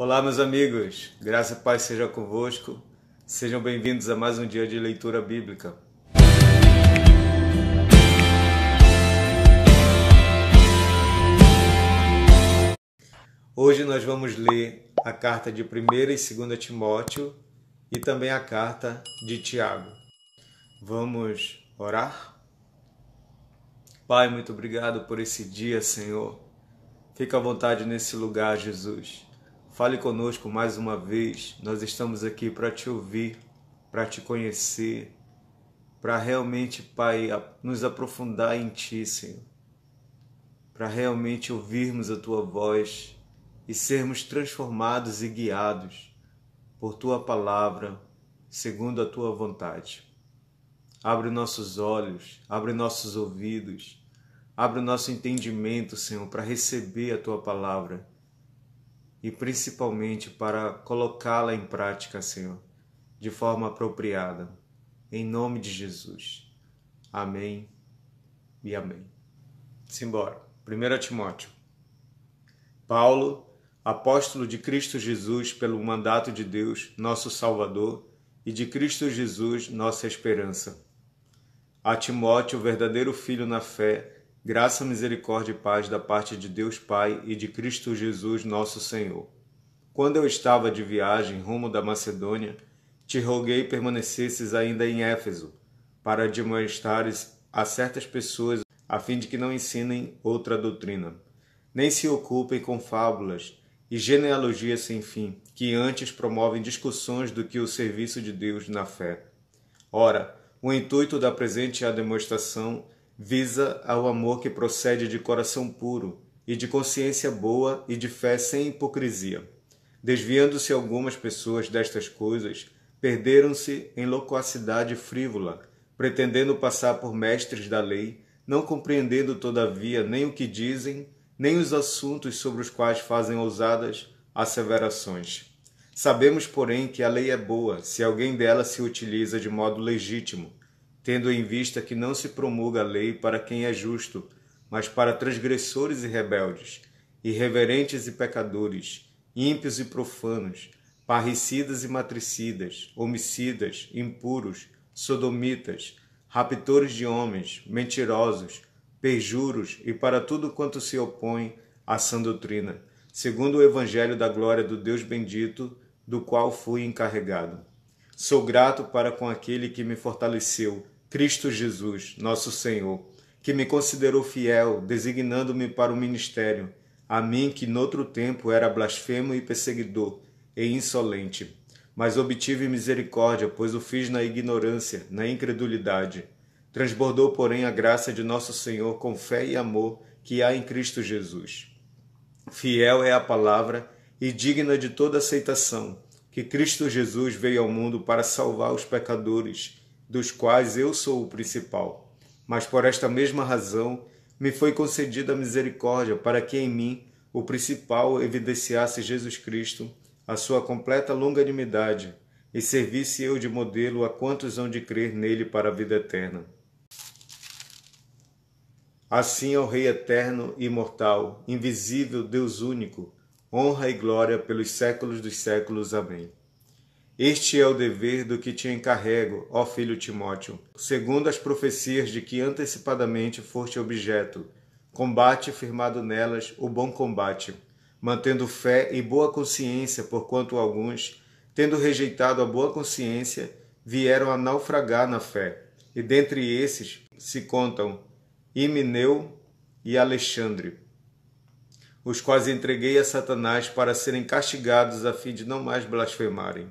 Olá, meus amigos, graça e paz seja convosco. Sejam bem-vindos a mais um dia de leitura bíblica. Hoje nós vamos ler a carta de 1ª e 2ª Timóteo e também a carta de Tiago. Vamos orar? Pai, muito obrigado por esse dia, Senhor. Fica à vontade nesse lugar, Jesus. Fale conosco mais uma vez. Nós estamos aqui para te ouvir, para te conhecer, para realmente, Pai, nos aprofundar em Ti, Senhor. Para realmente ouvirmos a Tua voz e sermos transformados e guiados por Tua palavra, segundo a Tua vontade. Abre nossos olhos, abre nossos ouvidos, abre o nosso entendimento, Senhor, para receber a Tua palavra e principalmente para colocá-la em prática, Senhor, de forma apropriada. Em nome de Jesus. Amém e amém. Simbora. 1 Timóteo. Paulo, apóstolo de Cristo Jesus pelo mandato de Deus, nosso Salvador, e de Cristo Jesus, nossa esperança. A Timóteo, verdadeiro filho na fé, graça, misericórdia e paz da parte de Deus Pai e de Cristo Jesus, nosso Senhor. Quando eu estava de viagem rumo da Macedônia, te roguei permanecesses ainda em Éfeso, para admoestares a certas pessoas, a fim de que não ensinem outra doutrina, nem se ocupem com fábulas e genealogias sem fim, que antes promovem discussões do que o serviço de Deus na fé. Ora, o intuito da presente demonstração visa ao amor que procede de coração puro e de consciência boa e de fé sem hipocrisia. Desviando-se algumas pessoas destas coisas, perderam-se em loquacidade frívola, pretendendo passar por mestres da lei, não compreendendo todavia nem o que dizem, nem os assuntos sobre os quais fazem ousadas asseverações. Sabemos, porém, que a lei é boa, se alguém dela se utiliza de modo legítimo, tendo em vista que não se promulga a lei para quem é justo, mas para transgressores e rebeldes, irreverentes e pecadores, ímpios e profanos, parricidas e matricidas, homicidas, impuros, sodomitas, raptores de homens, mentirosos, perjuros e para tudo quanto se opõe à sã doutrina, segundo o evangelho da glória do Deus bendito, do qual fui encarregado. Sou grato para com aquele que me fortaleceu, Cristo Jesus, nosso Senhor, que me considerou fiel, designando-me para o ministério, a mim que noutro tempo era blasfemo e perseguidor e insolente. Mas obtive misericórdia, pois o fiz na ignorância, na incredulidade. Transbordou, porém, a graça de nosso Senhor com fé e amor que há em Cristo Jesus. Fiel é a palavra e digna de toda aceitação, que Cristo Jesus veio ao mundo para salvar os pecadores, dos quais eu sou o principal. Mas por esta mesma razão me foi concedida a misericórdia, para que em mim, o principal, evidenciasse Jesus Cristo, a sua completa longanimidade, e servisse eu de modelo a quantos hão de crer nele para a vida eterna. Assim ao Rei eterno e imortal, invisível, Deus único, honra e glória pelos séculos dos séculos. Amém. Este é o dever do que te encarrego, ó filho Timóteo, segundo as profecias de que antecipadamente foste objeto. Combate firmado nelas o bom combate, mantendo fé e boa consciência, porquanto alguns, tendo rejeitado a boa consciência, vieram a naufragar na fé. E dentre esses se contam Himeneu e Alexandre, os quais entreguei a Satanás para serem castigados a fim de não mais blasfemarem.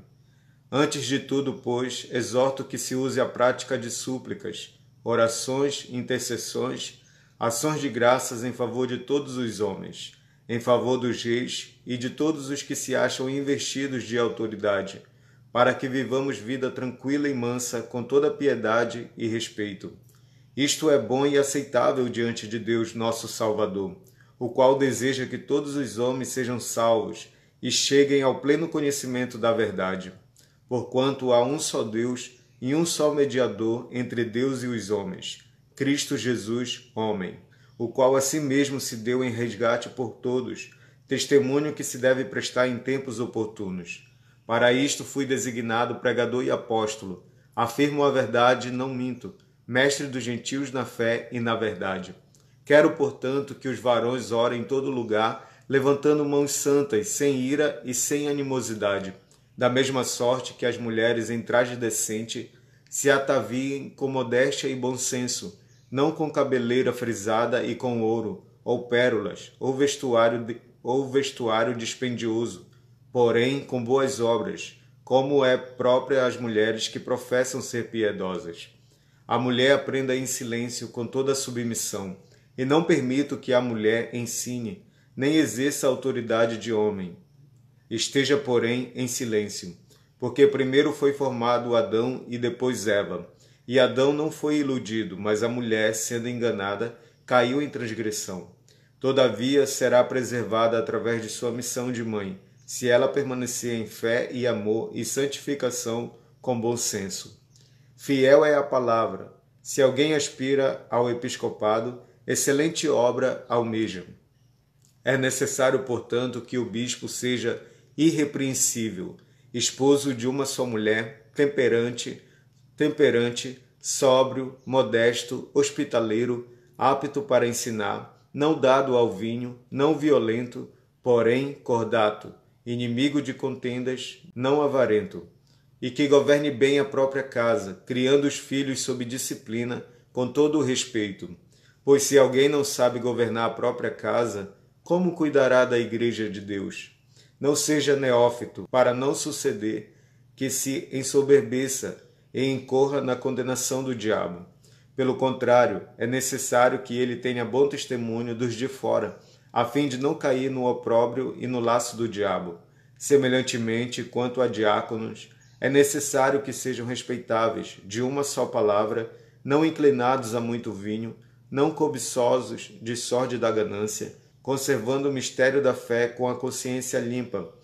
Antes de tudo, pois, exorto que se use a prática de súplicas, orações, intercessões, ações de graças em favor de todos os homens, em favor dos reis e de todos os que se acham investidos de autoridade, para que vivamos vida tranquila e mansa, com toda piedade e respeito. Isto é bom e aceitável diante de Deus, nosso Salvador, o qual deseja que todos os homens sejam salvos e cheguem ao pleno conhecimento da verdade. Porquanto há um só Deus e um só mediador entre Deus e os homens, Cristo Jesus, homem, o qual a si mesmo se deu em resgate por todos, testemunho que se deve prestar em tempos oportunos. Para isto fui designado pregador e apóstolo. Afirmo a verdade, não minto, mestre dos gentios na fé e na verdade. Quero, portanto, que os varões orem em todo lugar, levantando mãos santas, sem ira e sem animosidade. Da mesma sorte que as mulheres em traje decente se ataviem com modéstia e bom senso, não com cabeleira frisada e com ouro, ou pérolas, ou vestuário dispendioso, porém com boas obras, como é própria às mulheres que professam ser piedosas. A mulher aprenda em silêncio com toda a submissão, e não permito que a mulher ensine, nem exerça a autoridade de homem. Esteja, porém, em silêncio, porque primeiro foi formado Adão e depois Eva. E Adão não foi iludido, mas a mulher, sendo enganada, caiu em transgressão. Todavia, será preservada através de sua missão de mãe, se ela permanecer em fé e amor e santificação com bom senso. Fiel é a palavra. Se alguém aspira ao episcopado, excelente obra almeja. É necessário, portanto, que o bispo seja irrepreensível, esposo de uma só mulher, temperante, sóbrio, modesto, hospitaleiro, apto para ensinar, não dado ao vinho, não violento, porém cordato, inimigo de contendas, não avarento, e que governe bem a própria casa, criando os filhos sob disciplina, com todo o respeito. Pois se alguém não sabe governar a própria casa, como cuidará da igreja de Deus? Não seja neófito, para não suceder que se ensoberbeça e incorra na condenação do diabo. Pelo contrário, é necessário que ele tenha bom testemunho dos de fora, a fim de não cair no opróbrio e no laço do diabo. Semelhantemente, quanto a diáconos, é necessário que sejam respeitáveis, de uma só palavra, não inclinados a muito vinho, não cobiçosos de sórdida ganância, conservando o mistério da fé com a consciência limpa.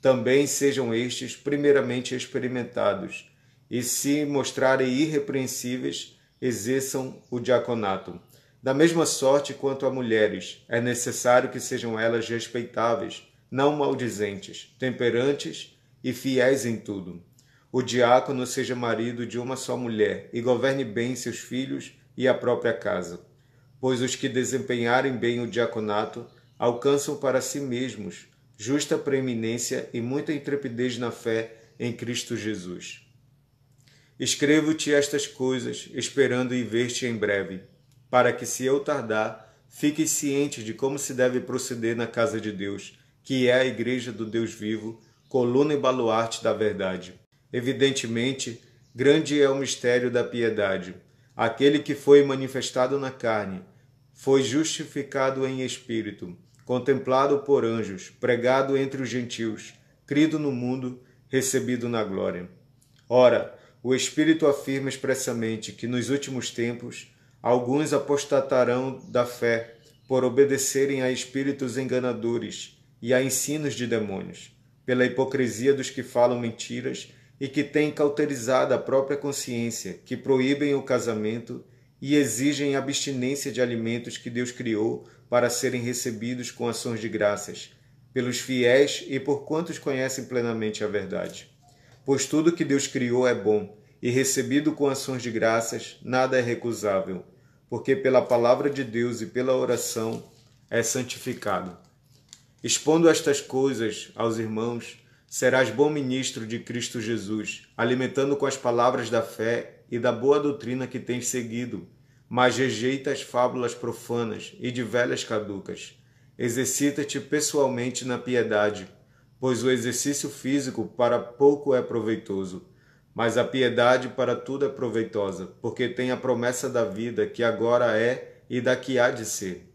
Também sejam estes primeiramente experimentados, e se mostrarem irrepreensíveis, exerçam o diaconato. Da mesma sorte quanto a mulheres, é necessário que sejam elas respeitáveis, não maldizentes, temperantes e fiéis em tudo. O diácono seja marido de uma só mulher e governe bem seus filhos e a própria casa. Pois os que desempenharem bem o diaconato alcançam para si mesmos justa preeminência e muita intrepidez na fé em Cristo Jesus. Escrevo-te estas coisas, esperando ir ver-te em breve, para que, se eu tardar, fiques ciente de como se deve proceder na casa de Deus, que é a igreja do Deus vivo, coluna e baluarte da verdade. Evidentemente, grande é o mistério da piedade. Aquele que foi manifestado na carne, foi justificado em espírito, contemplado por anjos, pregado entre os gentios, crido no mundo, recebido na glória. Ora, o Espírito afirma expressamente que nos últimos tempos alguns apostatarão da fé por obedecerem a espíritos enganadores e a ensinos de demônios, pela hipocrisia dos que falam mentiras e que têm cauterizado a própria consciência, que proíbem o casamento e exigem abstinência de alimentos que Deus criou para serem recebidos com ações de graças, pelos fiéis e por quantos conhecem plenamente a verdade. Pois tudo que Deus criou é bom, e recebido com ações de graças, nada é recusável, porque pela palavra de Deus e pela oração é santificado. Expondo estas coisas aos irmãos, serás bom ministro de Cristo Jesus, alimentando com as palavras da fé e da boa doutrina que tens seguido, mas rejeita as fábulas profanas e de velhas caducas. Exercita-te pessoalmente na piedade, pois o exercício físico para pouco é proveitoso, mas a piedade para tudo é proveitosa, porque tem a promessa da vida que agora é e da que há de ser.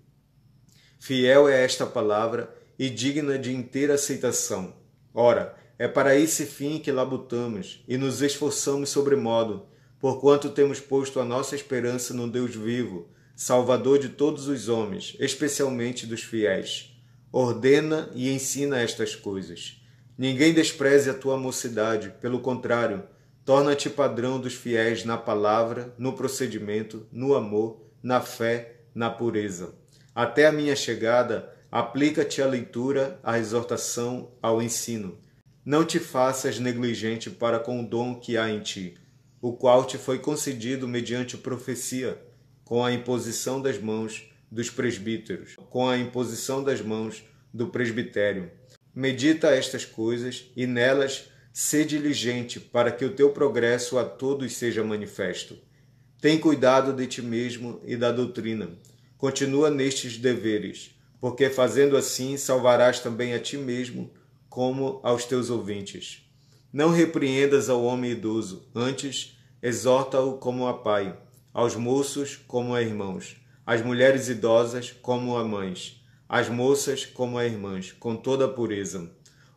Fiel é esta palavra e digna de inteira aceitação. Ora, é para esse fim que labutamos e nos esforçamos sobremodo, porquanto temos posto a nossa esperança no Deus vivo, Salvador de todos os homens, especialmente dos fiéis. Ordena e ensina estas coisas. Ninguém despreze a tua mocidade, pelo contrário, torna-te padrão dos fiéis na palavra, no procedimento, no amor, na fé, na pureza. Até a minha chegada, Aplica-te à leitura, à exortação, ao ensino. Não te faças negligente para com o dom que há em ti, o qual te foi concedido mediante profecia, com a imposição das mãos dos presbíteros, com a imposição das mãos do presbitério. Medita estas coisas e nelas sê diligente para que o teu progresso a todos seja manifesto. Tem cuidado de ti mesmo e da doutrina. Continua nestes deveres, porque fazendo assim salvarás também a ti mesmo, como aos teus ouvintes. Não repreendas ao homem idoso, antes exorta-o como a pai, aos moços como a irmãos, às mulheres idosas como a mães, às moças como a irmãs, com toda a pureza.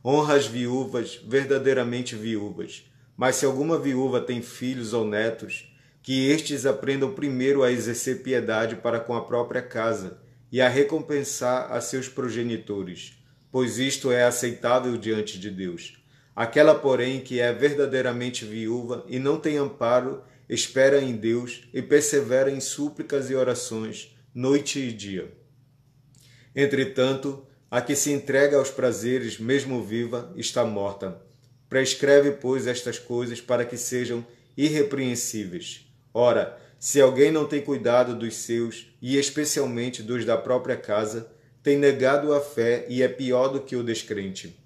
Honra as viúvas, verdadeiramente viúvas. Mas se alguma viúva tem filhos ou netos, que estes aprendam primeiro a exercer piedade para com a própria casa e a recompensar a seus progenitores, pois isto é aceitável diante de Deus. Aquela, porém, que é verdadeiramente viúva e não tem amparo, espera em Deus e persevera em súplicas e orações, noite e dia. Entretanto, a que se entrega aos prazeres, mesmo viva, está morta. Prescreve, pois, estas coisas para que sejam irrepreensíveis. Ora, se alguém não tem cuidado dos seus, e especialmente dos da própria casa, tem negado a fé e é pior do que o descrente.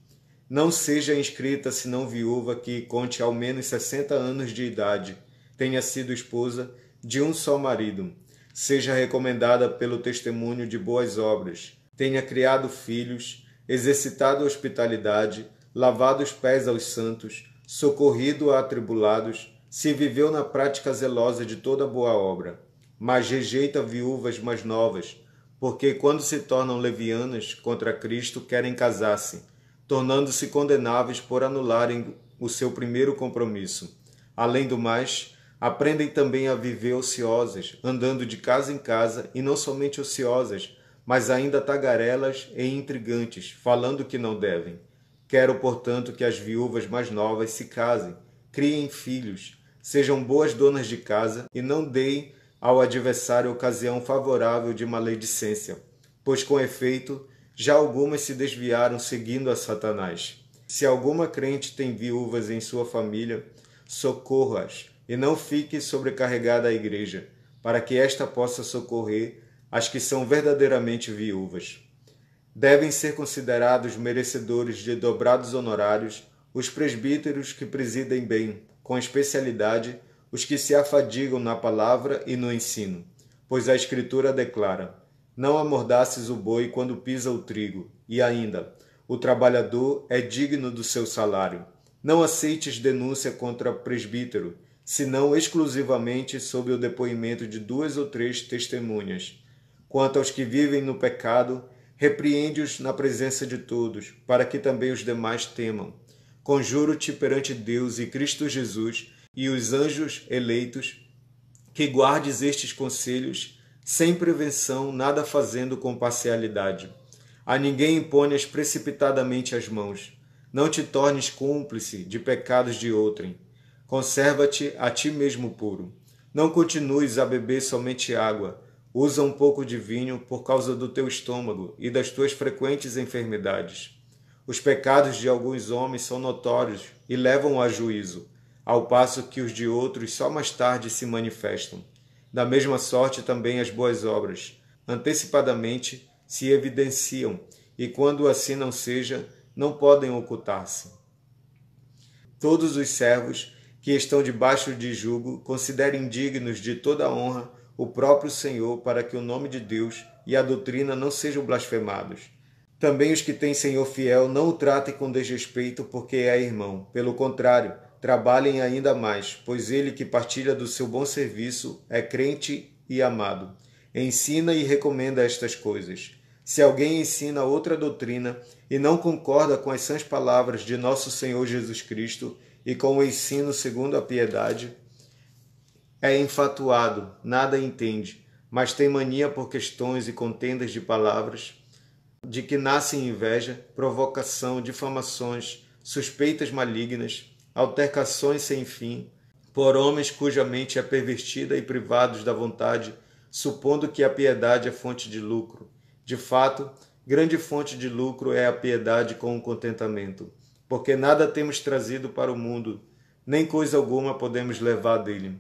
Não seja inscrita senão viúva que conte ao menos 60 anos de idade, tenha sido esposa de um só marido, seja recomendada pelo testemunho de boas obras, tenha criado filhos, exercitado a hospitalidade, lavado os pés aos santos, socorrido a atribulados, se viveu na prática zelosa de toda boa obra. Mas rejeita viúvas mais novas, porque quando se tornam levianas contra Cristo querem casar-se, tornando-se condenáveis por anularem o seu primeiro compromisso. Além do mais, aprendem também a viver ociosas, andando de casa em casa, e não somente ociosas, mas ainda tagarelas e intrigantes, falando que não devem. Quero, portanto, que as viúvas mais novas se casem, criem filhos, sejam boas donas de casa e não deem ao adversário ocasião favorável de maledicência, pois com efeito já algumas se desviaram seguindo a Satanás. Se alguma crente tem viúvas em sua família, socorra-as e não fique sobrecarregada a igreja, para que esta possa socorrer as que são verdadeiramente viúvas. Devem ser considerados merecedores de dobrados honorários os presbíteros que presidem bem, com especialidade, os que se afadigam na palavra e no ensino. Pois a Escritura declara: não amordaces o boi quando pisa o trigo, e ainda, o trabalhador é digno do seu salário. Não aceites denúncia contra presbítero, senão exclusivamente sob o depoimento de 2 ou 3 testemunhas. Quanto aos que vivem no pecado, repreende-os na presença de todos, para que também os demais temam. Conjuro-te perante Deus e Cristo Jesus e os anjos eleitos, que guardes estes conselhos sem prevenção, nada fazendo com parcialidade. A ninguém imponhas precipitadamente as mãos. Não te tornes cúmplice de pecados de outrem. Conserva-te a ti mesmo puro. Não continues a beber somente água. Usa um pouco de vinho por causa do teu estômago e das tuas frequentes enfermidades. Os pecados de alguns homens são notórios e levam a juízo, ao passo que os de outros só mais tarde se manifestam. Da mesma sorte também as boas obras, antecipadamente se evidenciam, e quando assim não seja, não podem ocultar-se. Todos os servos que estão debaixo de jugo considerem dignos de toda honra o próprio Senhor, para que o nome de Deus e a doutrina não sejam blasfemados. Também os que têm Senhor fiel não o tratem com desrespeito porque é irmão. Pelo contrário, trabalhem ainda mais, pois ele que partilha do seu bom serviço é crente e amado. Ensina e recomenda estas coisas. Se alguém ensina outra doutrina e não concorda com as sãs palavras de nosso Senhor Jesus Cristo e com o ensino segundo a piedade, é enfatuado, nada entende, mas tem mania por questões e contendas de palavras, de que nascem inveja, provocação, difamações, suspeitas malignas, altercações sem fim, por homens cuja mente é pervertida e privados da vontade, supondo que a piedade é fonte de lucro. De fato, Grande fonte de lucro é a piedade com o contentamento, porque nada temos trazido para o mundo, nem coisa alguma podemos levar dele.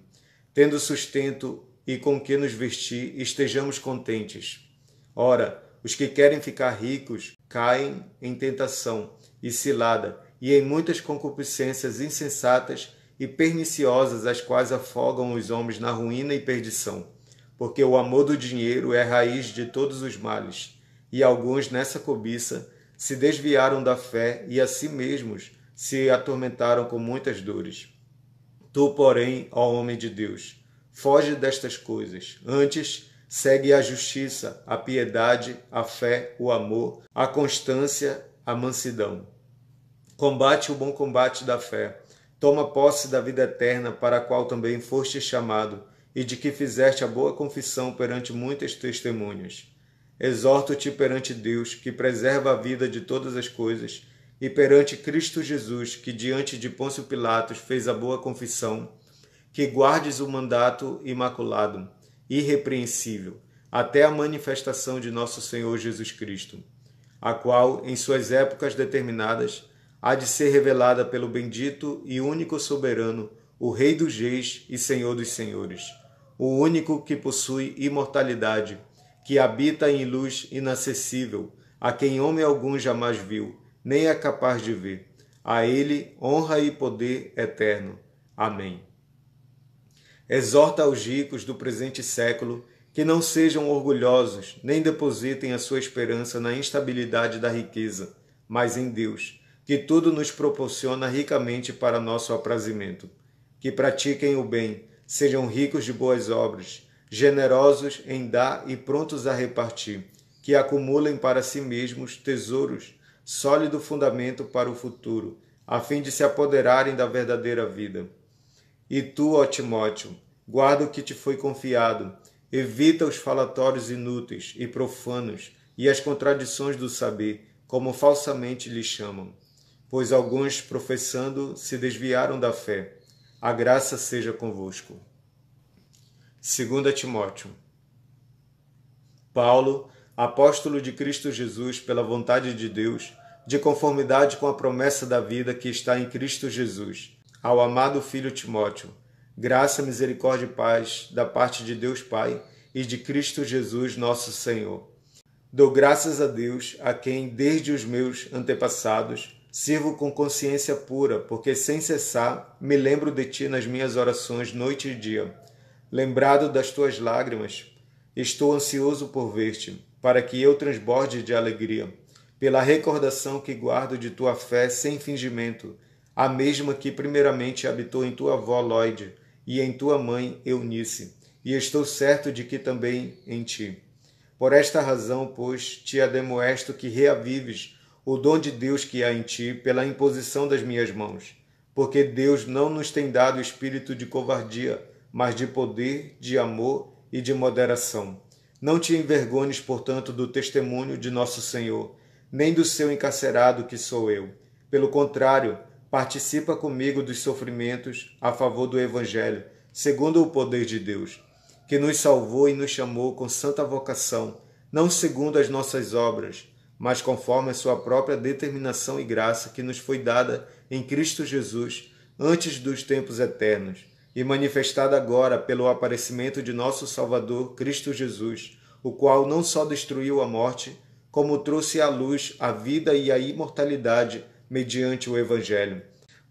Tendo sustento e com que nos vestir, estejamos contentes. Ora, os que querem ficar ricos caem em tentação e cilada, e em muitas concupiscências insensatas e perniciosas, as quais afogam os homens na ruína e perdição. Porque o amor do dinheiro é a raiz de todos os males, e alguns nessa cobiça se desviaram da fé e a si mesmos se atormentaram com muitas dores. Tu, porém, ó homem de Deus, foge destas coisas. Antes, segue a justiça, a piedade, a fé, o amor, a constância, a mansidão. Combate o bom combate da fé. Toma posse da vida eterna, para a qual também foste chamado, e de que fizeste a boa confissão perante muitas testemunhas. Exorto-te perante Deus, que preserva a vida de todas as coisas, e perante Cristo Jesus, que diante de Pôncio Pilatos fez a boa confissão, que guardes o mandato imaculado, irrepreensível, até a manifestação de nosso Senhor Jesus Cristo, a qual, em suas épocas determinadas, há de ser revelada pelo bendito e único soberano, o Rei dos Reis e Senhor dos Senhores, o único que possui imortalidade, que habita em luz inacessível, a quem homem algum jamais viu, nem é capaz de ver. A ele honra e poder eterno. Amém. Exorta aos ricos do presente século que não sejam orgulhosos, nem depositem a sua esperança na instabilidade da riqueza, mas em Deus, que tudo nos proporciona ricamente para nosso aprazimento. Que pratiquem o bem, sejam ricos de boas obras, generosos em dar e prontos a repartir, que acumulem para si mesmos tesouros, sólido fundamento para o futuro, a fim de se apoderarem da verdadeira vida. E tu, ó Timóteo, guarda o que te foi confiado, evita os falatórios inúteis e profanos e as contradições do saber, como falsamente lhe chamam. Pois alguns, professando, se desviaram da fé. A graça seja convosco. 2 Timóteo. Paulo, apóstolo de Cristo Jesus pela vontade de Deus, de conformidade com a promessa da vida que está em Cristo Jesus, ao amado filho Timóteo, graça, misericórdia e paz da parte de Deus Pai e de Cristo Jesus nosso Senhor. Dou graças a Deus, a quem, desde os meus antepassados, sirvo com consciência pura, porque sem cessar me lembro de ti nas minhas orações noite e dia. Lembrado das tuas lágrimas, estou ansioso por ver-te, para que eu transborde de alegria, pela recordação que guardo de tua fé sem fingimento, a mesma que primeiramente habitou em tua avó Lóide e em tua mãe Eunice, e estou certo de que também em ti. Por esta razão, pois, te ademoesto que reavives o dom de Deus que há em ti pela imposição das minhas mãos, porque Deus não nos tem dado espírito de covardia, mas de poder, de amor e de moderação. Não te envergonhes, portanto, do testemunho de nosso Senhor, nem do seu encarcerado que sou eu. Pelo contrário, participa comigo dos sofrimentos a favor do Evangelho, segundo o poder de Deus, que nos salvou e nos chamou com santa vocação, não segundo as nossas obras, mas conforme a sua própria determinação e graça que nos foi dada em Cristo Jesus antes dos tempos eternos, e manifestada agora pelo aparecimento de nosso Salvador Cristo Jesus, o qual não só destruiu a morte, como trouxe à luz a vida e a imortalidade mediante o Evangelho,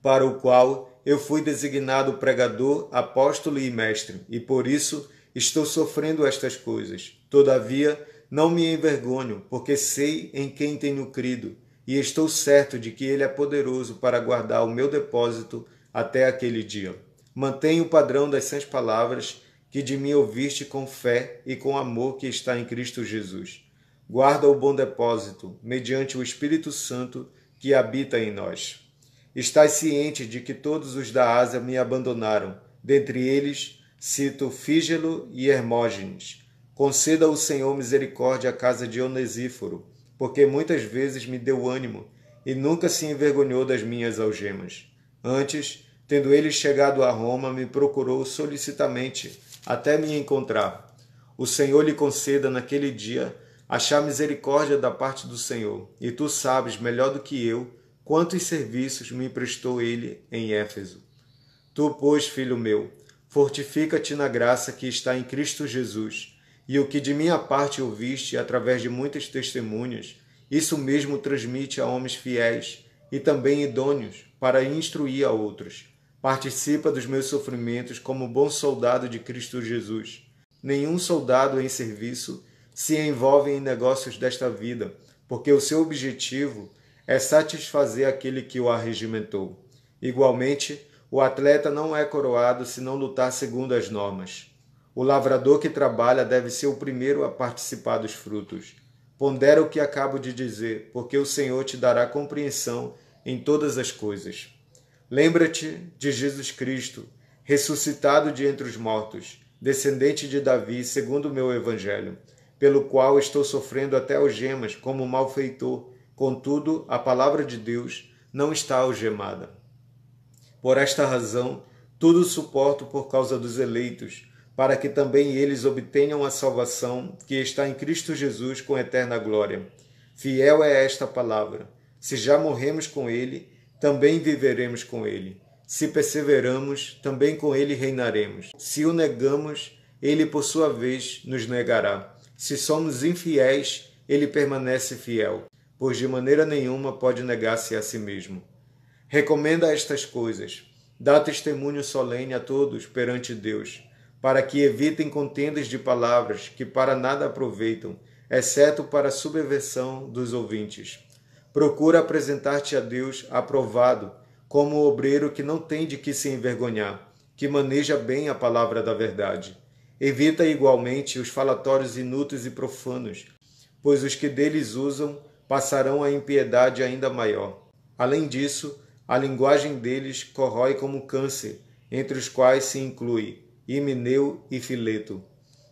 para o qual eu fui designado pregador, apóstolo e mestre, e por isso estou sofrendo estas coisas. Todavia, não me envergonho, porque sei em quem tenho crido, e estou certo de que Ele é poderoso para guardar o meu depósito até aquele dia. Mantenha o padrão das sãs palavras que de mim ouviste com fé e com amor que está em Cristo Jesus. Guarda o bom depósito, mediante o Espírito Santo que habita em nós. Estás ciente de que todos os da Ásia me abandonaram, dentre eles cito Fígelo e Hermógenes. Conceda o Senhor misericórdia à casa de Onesíforo, porque muitas vezes me deu ânimo e nunca se envergonhou das minhas algemas. Antes, tendo ele chegado a Roma, me procurou solicitamente até me encontrar. O Senhor lhe conceda naquele dia achar misericórdia da parte do Senhor, e tu sabes melhor do que eu quantos serviços me emprestou ele em Éfeso. Tu, pois, filho meu, fortifica-te na graça que está em Cristo Jesus, e o que de minha parte ouviste através de muitas testemunhas, isso mesmo transmite a homens fiéis e também idôneos para instruir a outros. Participa dos meus sofrimentos como bom soldado de Cristo Jesus. Nenhum soldado em serviço se envolve em negócios desta vida, porque o seu objetivo é satisfazer aquele que o arregimentou. Igualmente, o atleta não é coroado se não lutar segundo as normas. O lavrador que trabalha deve ser o primeiro a participar dos frutos. Pondera o que acabo de dizer, porque o Senhor te dará compreensão em todas as coisas. Lembra-te de Jesus Cristo, ressuscitado de entre os mortos, descendente de Davi, segundo o meu evangelho, pelo qual estou sofrendo até algemas como malfeitor. Contudo, a palavra de Deus não está algemada. Por esta razão, tudo suporto por causa dos eleitos, para que também eles obtenham a salvação que está em Cristo Jesus com eterna glória. Fiel é esta palavra. Se já morremos com ele, também viveremos com ele. Se perseveramos, também com ele reinaremos. Se o negamos, ele por sua vez nos negará. Se somos infiéis, ele permanece fiel, pois de maneira nenhuma pode negar-se a si mesmo. Recomenda estas coisas. Dá testemunho solene a todos perante Deus, para que evitem contendas de palavras que para nada aproveitam, exceto para a subversão dos ouvintes. Procura apresentar-te a Deus aprovado, como obreiro que não tem de que se envergonhar, que maneja bem a palavra da verdade. Evita igualmente os falatórios inúteis e profanos, pois os que deles usam passarão a impiedade ainda maior. Além disso, a linguagem deles corrói como câncer, entre os quais se inclui Himeneu e Fileto.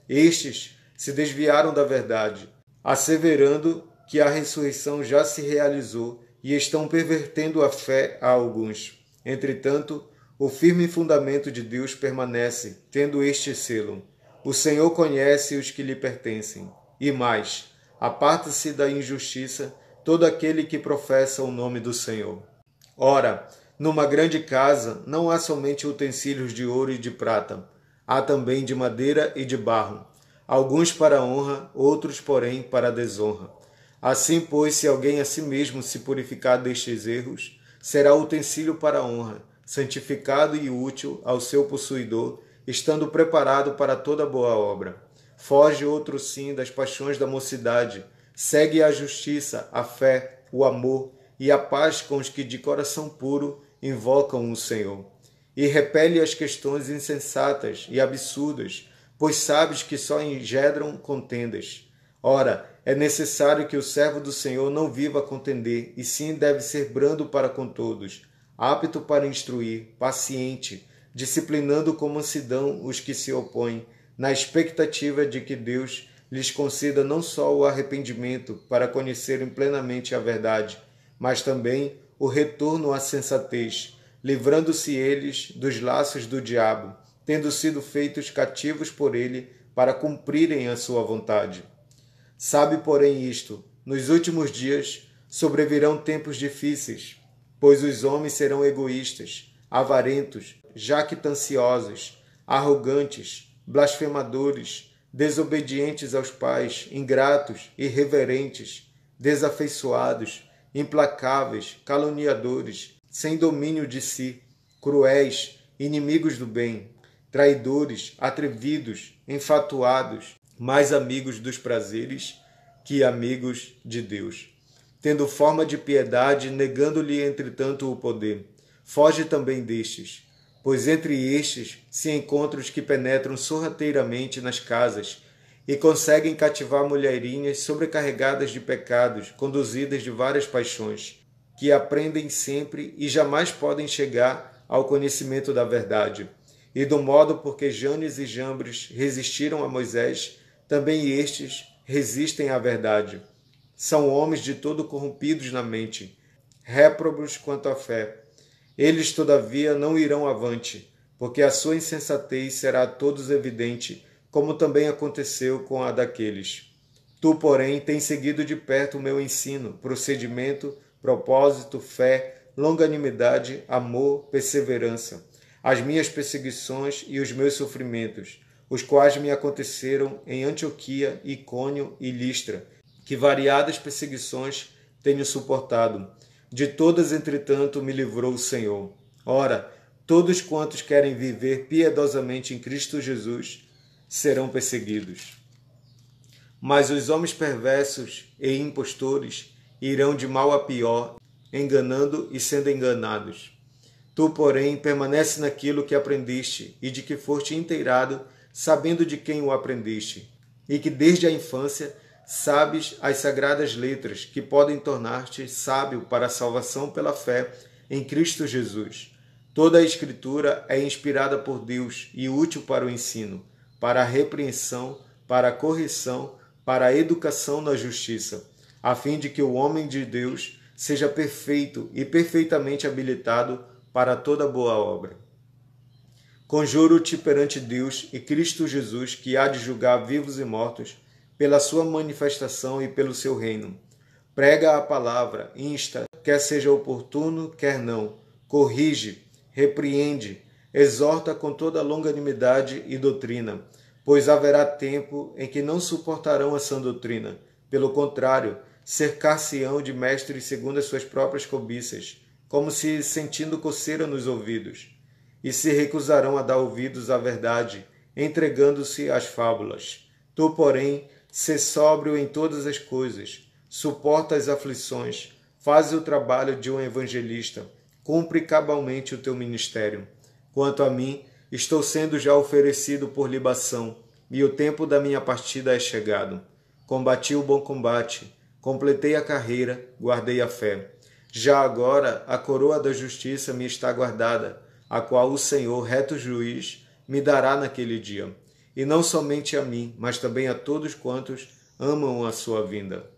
Estes se desviaram da verdade, asseverando que a ressurreição já se realizou e estão pervertendo a fé a alguns. Entretanto, o firme fundamento de Deus permanece, tendo este selo: o Senhor conhece os que lhe pertencem. E mais, aparta-se da injustiça todo aquele que professa o nome do Senhor. Ora, numa grande casa não há somente utensílios de ouro e de prata, há também de madeira e de barro, alguns para a honra, outros, porém, para a desonra. Assim, pois, se alguém a si mesmo se purificar destes erros, será utensílio para a honra, santificado e útil ao seu possuidor, estando preparado para toda boa obra. Foge outro sim das paixões da mocidade, segue a justiça, a fé, o amor e a paz com os que de coração puro invocam o Senhor. E repele as questões insensatas e absurdas, pois sabes que só engendram contendas. Ora, é necessário que o servo do Senhor não viva a contender, e sim deve ser brando para com todos, apto para instruir, paciente, disciplinando com mansidão os que se opõem, na expectativa de que Deus lhes conceda não só o arrependimento para conhecerem plenamente a verdade, mas também o retorno à sensatez, livrando-se eles dos laços do diabo, tendo sido feitos cativos por ele para cumprirem a sua vontade. Sabe, porém, isto: nos últimos dias sobrevirão tempos difíceis, pois os homens serão egoístas, avarentos, jactanciosos, arrogantes, blasfemadores, desobedientes aos pais, ingratos, irreverentes, desafeiçoados, implacáveis, caluniadores, sem domínio de si, cruéis, inimigos do bem, traidores, atrevidos, enfatuados, mais amigos dos prazeres que amigos de Deus, tendo forma de piedade, negando-lhe, entretanto, o poder. Foge também destes, pois entre estes se encontram os que penetram sorrateiramente nas casas e conseguem cativar mulherinhas sobrecarregadas de pecados, conduzidas de várias paixões, que aprendem sempre e jamais podem chegar ao conhecimento da verdade. E do modo porque Janes e Jambres resistiram a Moisés, também estes resistem à verdade. São homens de todo corrompidos na mente, réprobos quanto à fé. Eles, todavia, não irão avante, porque a sua insensatez será a todos evidente, como também aconteceu com a daqueles. Tu, porém, tens seguido de perto o meu ensino, procedimento, propósito, fé, longanimidade, amor, perseverança, as minhas perseguições e os meus sofrimentos, os quais me aconteceram em Antioquia, Icônio e Listra, que variadas perseguições tenho suportado. De todas, entretanto, me livrou o Senhor. Ora, todos quantos querem viver piedosamente em Cristo Jesus serão perseguidos. Mas os homens perversos e impostores irão de mal a pior, enganando e sendo enganados. Tu, porém, permanece naquilo que aprendeste e de que foste inteirado, sabendo de quem o aprendeste, e que desde a infância sabes as sagradas letras que podem tornar-te sábio para a salvação pela fé em Cristo Jesus. Toda a Escritura é inspirada por Deus e útil para o ensino, para a repreensão, para a correção, para a educação na justiça, a fim de que o homem de Deus seja perfeito e perfeitamente habilitado para toda boa obra. Conjuro-te perante Deus e Cristo Jesus, que há de julgar vivos e mortos, pela sua manifestação e pelo seu reino. Prega a palavra, insta, quer seja oportuno, quer não, corrige, repreende, exorta com toda longanimidade e doutrina, pois haverá tempo em que não suportarão a sã doutrina. Pelo contrário, cercar-se-ão de mestres segundo as suas próprias cobiças, como se sentindo coceira nos ouvidos, e se recusarão a dar ouvidos à verdade, entregando-se às fábulas. Tu, porém, sê sóbrio em todas as coisas, suporta as aflições, faz o trabalho de um evangelista, cumpre cabalmente o teu ministério. Quanto a mim, estou sendo já oferecido por libação, e o tempo da minha partida é chegado. Combati o bom combate, completei a carreira, guardei a fé. Já agora a coroa da justiça me está guardada, a qual o Senhor, reto juiz, me dará naquele dia. E não somente a mim, mas também a todos quantos amam a sua vinda.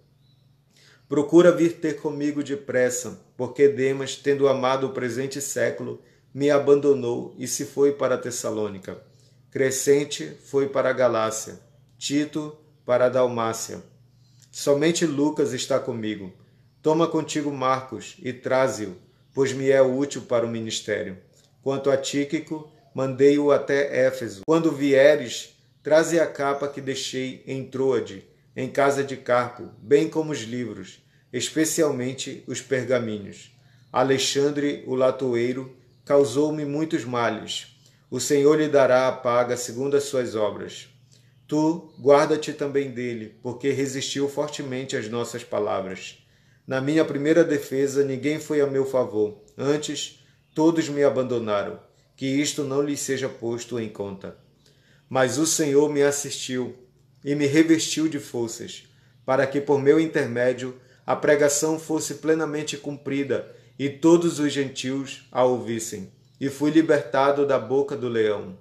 Procura vir ter comigo depressa, porque Demas, tendo amado o presente século, me abandonou e se foi para Tessalônica. Crescente foi para a Galácia, Tito para a Dalmácia. Somente Lucas está comigo. Toma contigo Marcos e traze-o, pois me é útil para o ministério. Quanto a Tíquico, mandei-o até Éfeso. Quando vieres, traze a capa que deixei em Troade, em casa de Carpo, bem como os livros, especialmente os pergaminhos. Alexandre, o latoeiro, causou-me muitos males. O Senhor lhe dará a paga segundo as suas obras. Tu, guarda-te também dele, porque resistiu fortemente às nossas palavras. Na minha primeira defesa, ninguém foi a meu favor. Antes, todos me abandonaram. Que isto não lhes seja posto em conta. Mas o Senhor me assistiu e me revestiu de forças, para que por meu intermédio a pregação fosse plenamente cumprida e todos os gentios a ouvissem. E fui libertado da boca do leão.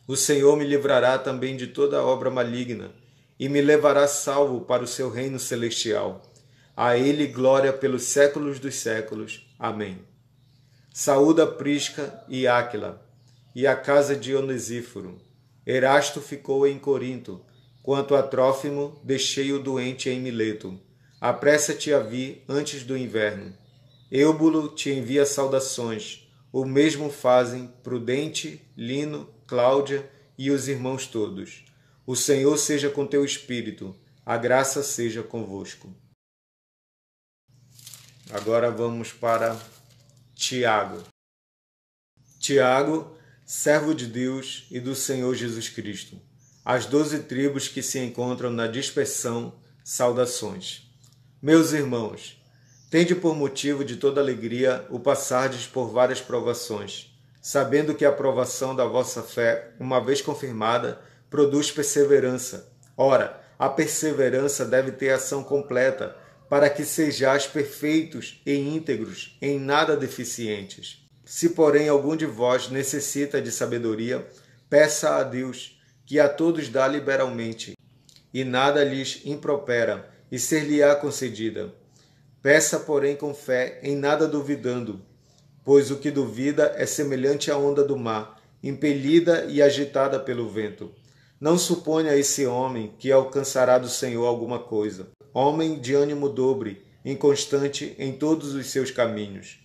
O Senhor me livrará também de toda obra maligna e me levará salvo para o seu reino celestial. A ele glória pelos séculos dos séculos. Amém. Saúda Prisca e Áquila, e a casa de Onesíforo. Erasto ficou em Corinto. Quanto a Trófimo, deixei-o doente em Mileto. Apressa-te a vir antes do inverno. Eubulo te envia saudações. O mesmo fazem Prudente, Lino, Cláudia e os irmãos todos. O Senhor seja com teu espírito. A graça seja convosco. Agora vamos para Tiago. Tiago, servo de Deus e do Senhor Jesus Cristo. As 12 tribos que se encontram na dispersão, saudações. Meus irmãos, tende por motivo de toda alegria o passardes por várias provações, sabendo que a provação da vossa fé, uma vez confirmada, produz perseverança. Ora, a perseverança deve ter ação completa, para que sejais perfeitos e íntegros, em nada deficientes. Se, porém, algum de vós necessita de sabedoria, peça a Deus, que a todos dá liberalmente, e nada lhes impropera, e ser-lhe-á concedida. Peça, porém, com fé, em nada duvidando, pois o que duvida é semelhante à onda do mar, impelida e agitada pelo vento. Não suponha esse homem que alcançará do Senhor alguma coisa. Homem de ânimo dobre, inconstante em todos os seus caminhos.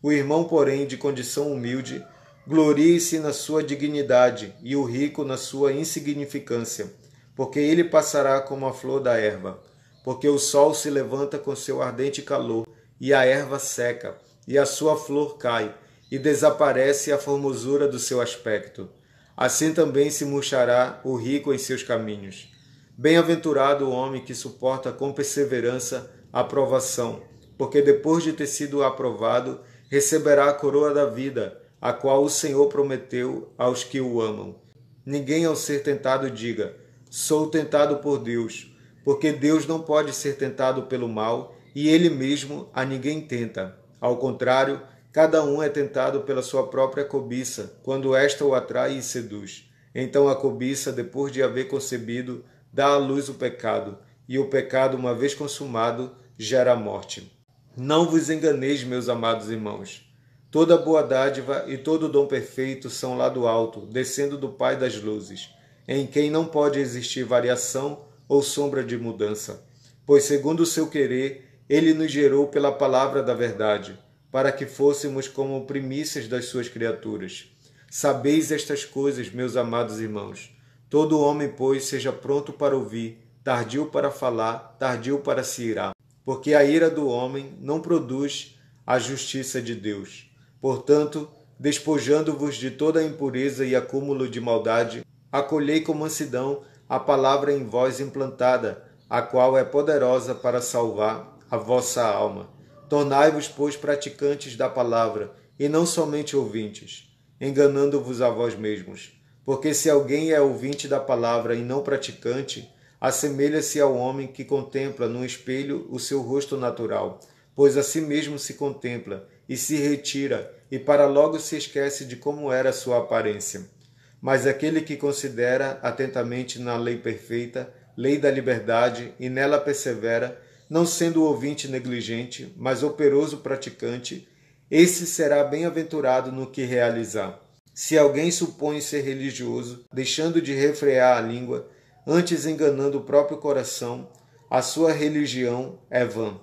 O irmão, porém, de condição humilde, glorie-se na sua dignidade e o rico na sua insignificância, porque ele passará como a flor da erva, porque o sol se levanta com seu ardente calor, e a erva seca, e a sua flor cai, e desaparece a formosura do seu aspecto. Assim também se murchará o rico em seus caminhos. Bem-aventurado o homem que suporta com perseverança a provação, porque depois de ter sido aprovado, receberá a coroa da vida, a qual o Senhor prometeu aos que o amam. Ninguém ao ser tentado diga, sou tentado por Deus, porque Deus não pode ser tentado pelo mal, e Ele mesmo a ninguém tenta. Ao contrário, cada um é tentado pela sua própria cobiça, quando esta o atrai e seduz. Então a cobiça, depois de haver concebido, dá à luz o pecado, e o pecado, uma vez consumado, gera a morte. Não vos enganeis, meus amados irmãos. Toda boa dádiva e todo dom perfeito são lá do alto, descendo do Pai das luzes, em quem não pode existir variação ou sombra de mudança. Pois, segundo o seu querer, Ele nos gerou pela palavra da verdade, para que fôssemos como primícias das suas criaturas. Sabeis estas coisas, meus amados irmãos. Todo homem, pois, seja pronto para ouvir, tardio para falar, tardio para se irar. Porque a ira do homem não produz a justiça de Deus. Portanto, despojando-vos de toda a impureza e acúmulo de maldade, acolhei com mansidão a palavra em vós implantada, a qual é poderosa para salvar a vossa alma. Tornai-vos, pois, praticantes da palavra, e não somente ouvintes, enganando-vos a vós mesmos. Porque se alguém é ouvinte da palavra e não praticante, assemelha-se ao homem que contempla no espelho o seu rosto natural, pois a si mesmo se contempla e se retira, e para logo se esquece de como era a sua aparência. Mas aquele que considera atentamente na lei perfeita, lei da liberdade, e nela persevera, não sendo ouvinte negligente, mas operoso praticante, esse será bem-aventurado no que realizar. Se alguém supõe ser religioso, deixando de refrear a língua, antes enganando o próprio coração, a sua religião é vã.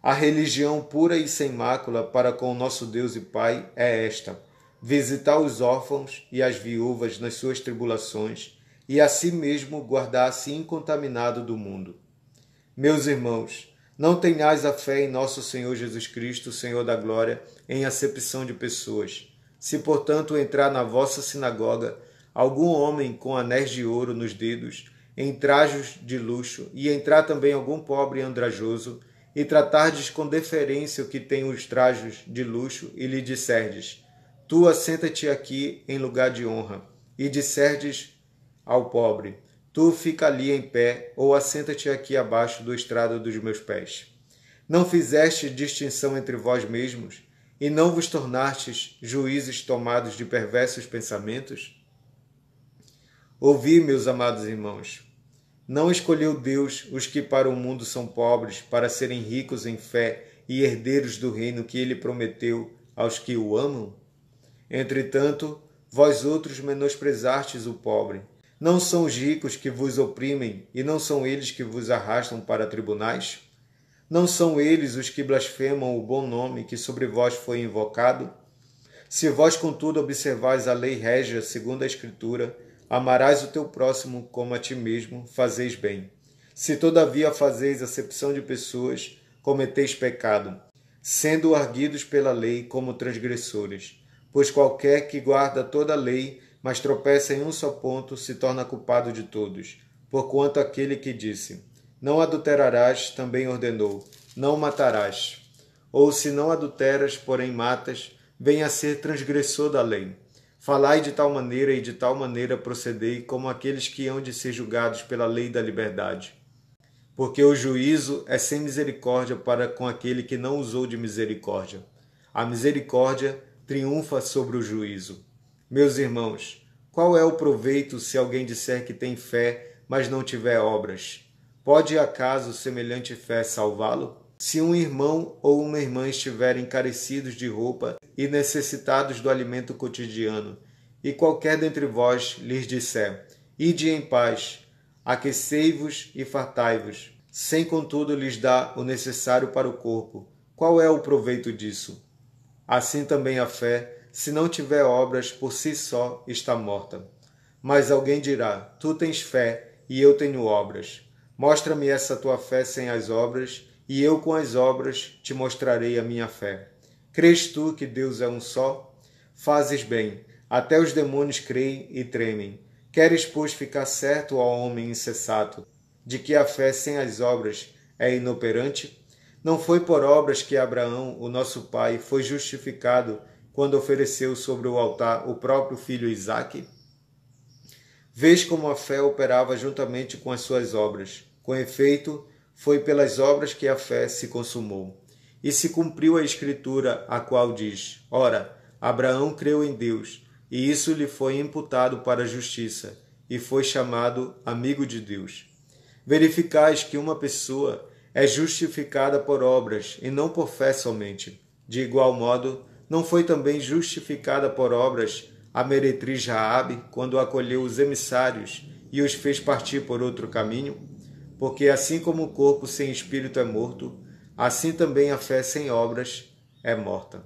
A religião pura e sem mácula para com o nosso Deus e Pai é esta: visitar os órfãos e as viúvas nas suas tribulações, e a si mesmo guardar-se incontaminado do mundo. Meus irmãos, não tenhais a fé em nosso Senhor Jesus Cristo, Senhor da glória, em acepção de pessoas. Se, portanto, entrar na vossa sinagoga algum homem com anéis de ouro nos dedos, em trajos de luxo, e entrar também algum pobre andrajoso, e tratardes com deferência o que tem os trajos de luxo, e lhe disserdes, tu assenta-te aqui em lugar de honra, e disserdes ao pobre, tu fica ali em pé, ou assenta-te aqui abaixo do estrado dos meus pés. Não fizeste distinção entre vós mesmos, e não vos tornastes juízes tomados de perversos pensamentos? Ouvi, meus amados irmãos, não escolheu Deus os que para o mundo são pobres, para serem ricos em fé e herdeiros do reino que ele prometeu aos que o amam? Entretanto, vós outros menosprezastes o pobre. Não são os ricos que vos oprimem, e não são eles que vos arrastam para tribunais? Não são eles os que blasfemam o bom nome que sobre vós foi invocado? Se vós, contudo, observais a lei régia segundo a Escritura, amarás o teu próximo como a ti mesmo, fazeis bem. Se todavia fazeis acepção de pessoas, cometeis pecado, sendo arguidos pela lei como transgressores. Pois qualquer que guarda toda a lei, mas tropeça em um só ponto, se torna culpado de todos. Porquanto aquele que disse, não adulterarás, também ordenou, não matarás. Ou se não adulteras, porém matas, venha a ser transgressor da lei. Falai de tal maneira e de tal maneira procedei como aqueles que hão de ser julgados pela lei da liberdade. Porque o juízo é sem misericórdia para com aquele que não usou de misericórdia. A misericórdia triunfa sobre o juízo. Meus irmãos, qual é o proveito se alguém disser que tem fé, mas não tiver obras? Pode acaso semelhante fé salvá-lo? Se um irmão ou uma irmã estiverem carecidos de roupa e necessitados do alimento cotidiano, e qualquer dentre vós lhes disser, Ide em paz, aquecei-vos e fartai-vos, sem contudo lhes dar o necessário para o corpo. Qual é o proveito disso? Assim também a fé, se não tiver obras, por si só está morta. Mas alguém dirá, tu tens fé e eu tenho obras. Mostra-me essa tua fé sem as obras, e eu com as obras te mostrarei a minha fé. Crês tu que Deus é um só? Fazes bem, até os demônios creem e tremem. Queres, pois, ficar certo, ó homem insensato, de que a fé sem as obras é inoperante? Não foi por obras que Abraão, o nosso pai, foi justificado quando ofereceu sobre o altar o próprio filho Isaque? Vês como a fé operava juntamente com as suas obras. Com efeito, foi pelas obras que a fé se consumou. E se cumpriu a Escritura, a qual diz: Ora, Abraão creu em Deus, e isso lhe foi imputado para a justiça, e foi chamado amigo de Deus. Verificais que uma pessoa é justificada por obras, e não por fé somente. De igual modo, não foi também justificada por obras a meretriz Raabe, quando acolheu os emissários e os fez partir por outro caminho? Porque assim como o corpo sem espírito é morto, assim também a fé sem obras é morta.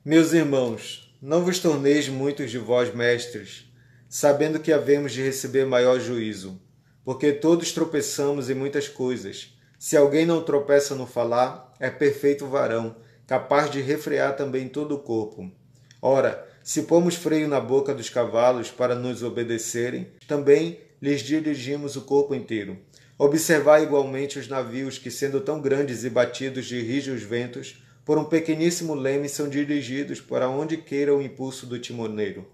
Meus irmãos, não vos torneis muitos de vós mestres, sabendo que havemos de receber maior juízo, porque todos tropeçamos em muitas coisas. Se alguém não tropeça no falar, é perfeito varão, capaz de refrear também todo o corpo. Ora, se pomos freio na boca dos cavalos para nos obedecerem, também lhes dirigimos o corpo inteiro. Observai igualmente os navios que, sendo tão grandes e batidos de rijos ventos, por um pequeníssimo leme são dirigidos para onde queira o impulso do timoneiro.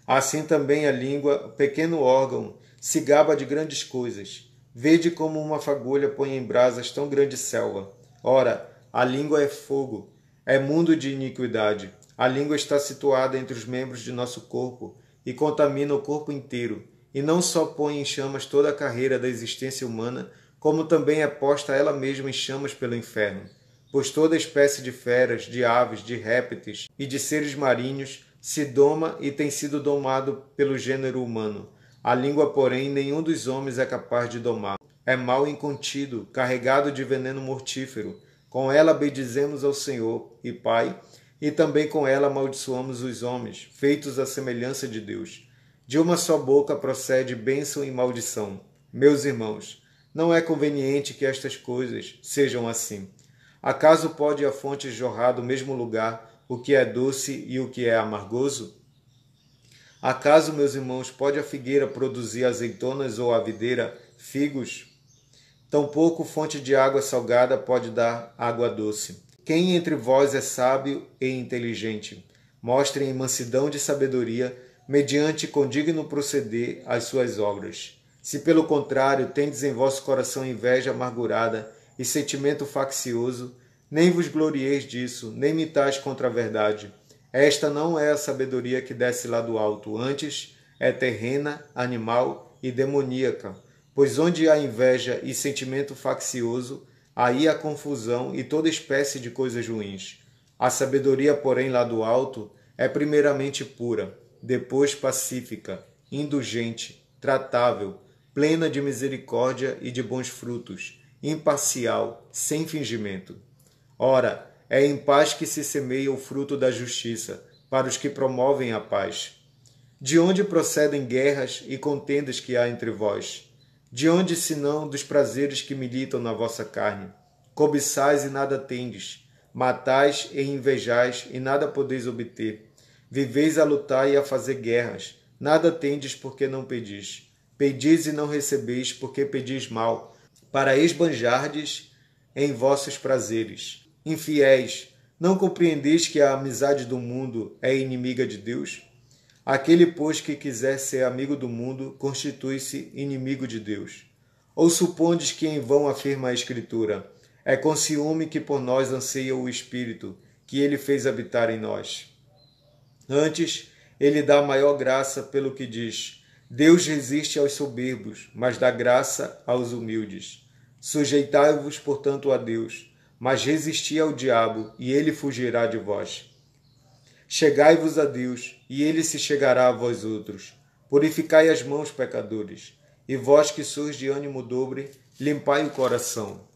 Assim também a língua, pequeno órgão, se gaba de grandes coisas. Vede como uma fagulha põe em brasas tão grande selva. Ora, a língua é fogo, é mundo de iniquidade. A língua está situada entre os membros de nosso corpo e contamina o corpo inteiro, e não só põe em chamas toda a carreira da existência humana, como também é posta ela mesma em chamas pelo inferno. Pois toda espécie de feras, de aves, de répteis e de seres marinhos se doma e tem sido domado pelo gênero humano. A língua, porém, nenhum dos homens é capaz de domar. É mal incontido, carregado de veneno mortífero. Com ela bendizemos ao Senhor e Pai, e também com ela amaldiçoamos os homens, feitos à semelhança de Deus. De uma só boca procede bênção e maldição. Meus irmãos, não é conveniente que estas coisas sejam assim. Acaso pode a fonte jorrar do mesmo lugar o que é doce e o que é amargoso? Acaso, meus irmãos, pode a figueira produzir azeitonas ou a videira figos? Tampouco fonte de água salgada pode dar água doce. Quem entre vós é sábio e inteligente? Mostrem mansidão de sabedoria, mediante condigno proceder as suas obras. Se pelo contrário tendes em vosso coração inveja amargurada e sentimento faccioso, nem vos glorieis disso, nem mitais contra a verdade. Esta não é a sabedoria que desce lá do alto, antes é terrena, animal e demoníaca. Pois onde há inveja e sentimento faccioso, aí há confusão e toda espécie de coisas ruins. A sabedoria, porém, lá do alto, é primeiramente pura, depois pacífica, indulgente, tratável, plena de misericórdia e de bons frutos, imparcial, sem fingimento. Ora, é em paz que se semeia o fruto da justiça, para os que promovem a paz. De onde procedem guerras e contendas que há entre vós? De onde, senão, dos prazeres que militam na vossa carne? Cobiçais e nada tendes, matais e invejais e nada podeis obter. Viveis a lutar e a fazer guerras, nada tendes porque não pedis. Pedis e não recebeis porque pedis mal, para esbanjardes em vossos prazeres. Infiéis, não compreendeis que a amizade do mundo é inimiga de Deus? Aquele, pois, que quiser ser amigo do mundo, constitui-se inimigo de Deus. Ou supondes que em vão afirma a Escritura: é com ciúme que por nós anseia o Espírito, que ele fez habitar em nós. Antes, ele dá maior graça pelo que diz: Deus resiste aos soberbos, mas dá graça aos humildes. Sujeitai-vos, portanto, a Deus, mas resisti ao diabo, e ele fugirá de vós. Chegai-vos a Deus, e ele se chegará a vós outros. Purificai as mãos, pecadores, e vós que sois de ânimo dobre, limpai o coração.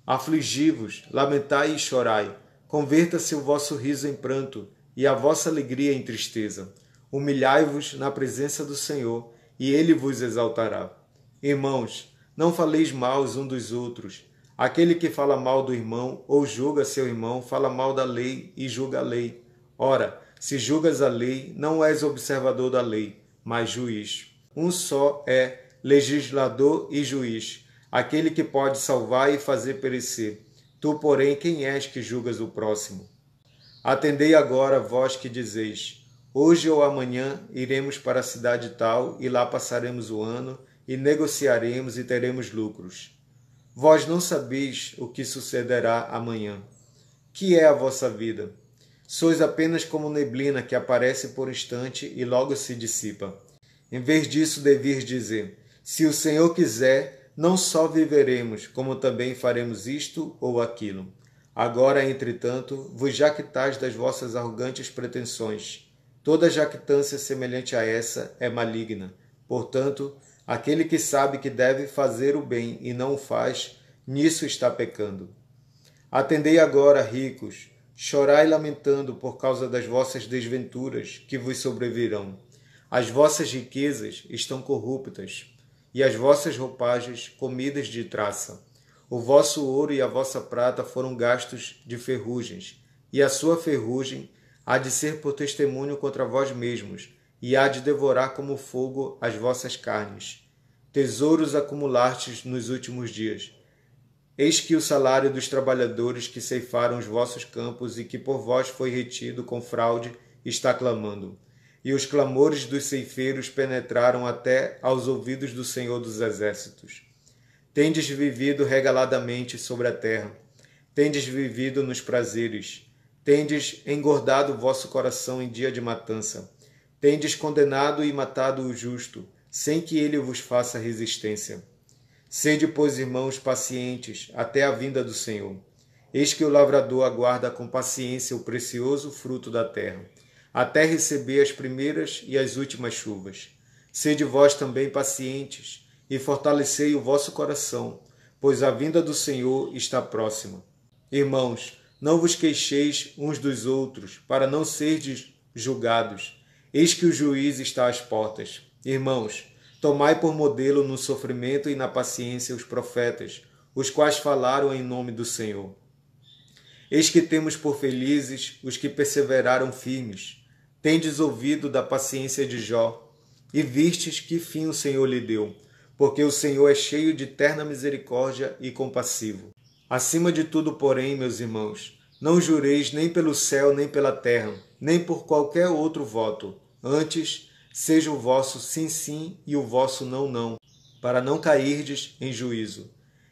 Afligi-vos, lamentai e chorai, converta-se o vosso riso em pranto, e a vossa alegria em tristeza. Humilhai-vos na presença do Senhor, e ele vos exaltará. Irmãos, não faleis mal uns dos outros. Aquele que fala mal do irmão ou julga seu irmão, fala mal da lei e julga a lei. Ora, se julgas a lei, não és observador da lei, mas juiz. Um só é legislador e juiz, aquele que pode salvar e fazer perecer. Tu, porém, quem és que julgas o próximo? Atendei agora, vós que dizeis: hoje ou amanhã iremos para a cidade tal, e lá passaremos o ano, e negociaremos e teremos lucros. Vós não sabeis o que sucederá amanhã. Que é a vossa vida? Sois apenas como neblina que aparece por instante e logo se dissipa. Em vez disso, devias dizer: se o Senhor quiser, não só viveremos, como também faremos isto ou aquilo. Agora, entretanto, vos jactais das vossas arrogantes pretensões. Toda jactância semelhante a essa é maligna. Portanto, aquele que sabe que deve fazer o bem e não o faz, nisso está pecando. Atendei agora, ricos, chorai lamentando por causa das vossas desventuras que vos sobrevirão. As vossas riquezas estão corruptas, e as vossas roupagens comidas de traça. O vosso ouro e a vossa prata foram gastos de ferrugens, e a sua ferrugem há de ser por testemunho contra vós mesmos, e há de devorar como fogo as vossas carnes. Tesouros acumulastes nos últimos dias. Eis que o salário dos trabalhadores que ceifaram os vossos campos e que por vós foi retido com fraude está clamando. E os clamores dos ceifeiros penetraram até aos ouvidos do Senhor dos Exércitos. Tendes vivido regaladamente sobre a terra, tendes vivido nos prazeres, tendes engordado o vosso coração em dia de matança, tendes condenado e matado o justo, sem que ele vos faça resistência. Sede, pois, irmãos, pacientes até a vinda do Senhor. Eis que o lavrador aguarda com paciência o precioso fruto da terra, até receber as primeiras e as últimas chuvas. Sede vós também pacientes, e fortalecei o vosso coração, pois a vinda do Senhor está próxima. Irmãos, não vos queixeis uns dos outros, para não serdes julgados. Eis que o juiz está às portas. Irmãos, tomai por modelo no sofrimento e na paciência os profetas, os quais falaram em nome do Senhor. Eis que temos por felizes os que perseveraram firmes. Tendes ouvido da paciência de Jó, e vistes que fim o Senhor lhe deu, porque o Senhor é cheio de terna misericórdia e compassivo. Acima de tudo, porém, meus irmãos, não jureis nem pelo céu, nem pela terra, nem por qualquer outro voto. Antes, seja o vosso sim, sim, e o vosso não, não, para não cairdes em juízo.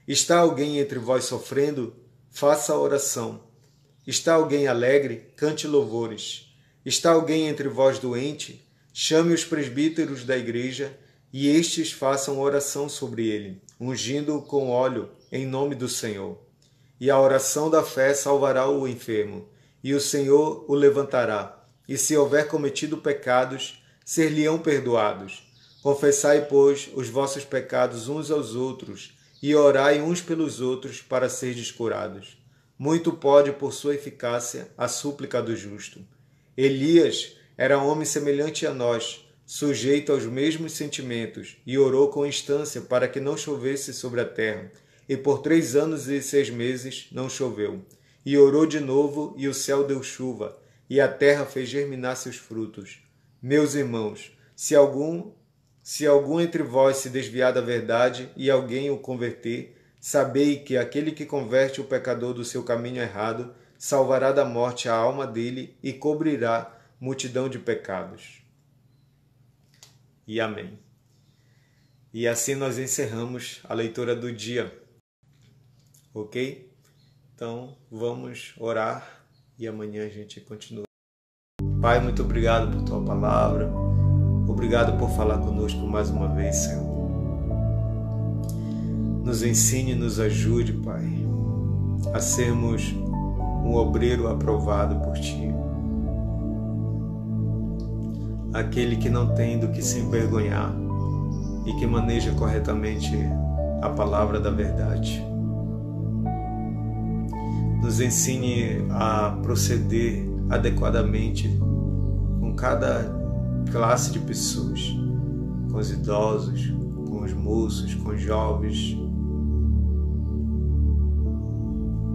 Está alguém entre vós sofrendo? Faça a oração. Está alguém alegre? Cante louvores. Está alguém entre vós doente? Chame os presbíteros da igreja, e estes façam oração sobre ele, ungindo-o com óleo em nome do Senhor. E a oração da fé salvará o enfermo, e o Senhor o levantará. E se houver cometido pecados, ser-lhe-ão perdoados. Confessai, pois, os vossos pecados uns aos outros, e orai uns pelos outros para serdes curados. Muito pode, por sua eficácia, a súplica do justo. Elias era homem semelhante a nós, sujeito aos mesmos sentimentos, e orou com instância para que não chovesse sobre a terra. E por 3 anos e 6 meses não choveu. E orou de novo, e o céu deu chuva, e a terra fez germinar seus frutos. Meus irmãos, se algum entre vós se desviar da verdade e alguém o converter, sabei que aquele que converte o pecador do seu caminho errado salvará da morte a alma dele e cobrirá multidão de pecados. E amém. E assim nós encerramos a leitura do dia. Ok? Então vamos orar e amanhã a gente continua. Pai, muito obrigado por tua palavra. Obrigado por falar conosco mais uma vez, Senhor. Nos ensine e nos ajude, Pai, a sermos um obreiro aprovado por Ti. aquele que não tem do que se envergonhar e que maneja corretamente a palavra da verdade. Nos ensine a proceder adequadamente com cada classe de pessoas, com os idosos, com os moços, com os jovens.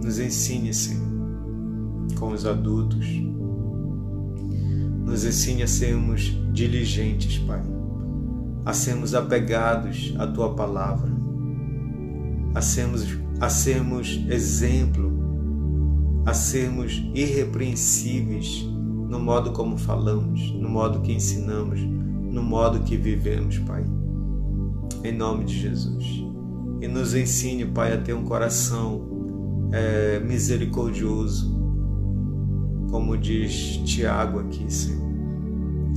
Nos ensine, Senhor, com os adultos. Nos ensine a sermos diligentes, Pai, a sermos apegados à Tua palavra, a sermos exemplo, a sermos irrepreensíveis no modo como falamos, no modo que ensinamos, no modo que vivemos, Pai. Em nome de Jesus. E nos ensine, Pai, a ter um coração misericordioso, como diz Tiago aqui, Senhor,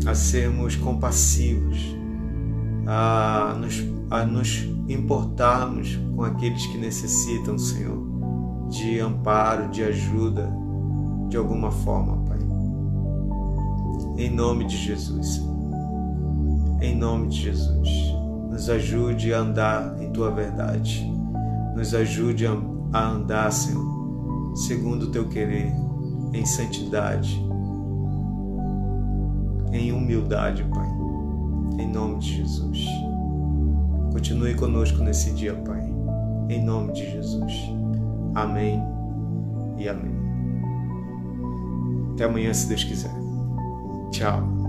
a sermos compassivos, a nos importarmos com aqueles que necessitam, Senhor, de amparo, de ajuda, de alguma forma, Pai. Em nome de Jesus, em nome de Jesus, nos ajude a andar em Tua verdade, nos ajude a andar, Senhor, segundo o Teu querer, em santidade, em humildade, Pai, em nome de Jesus. Continue conosco nesse dia, Pai, em nome de Jesus. Amém e amém. Até amanhã, se Deus quiser. Tchau.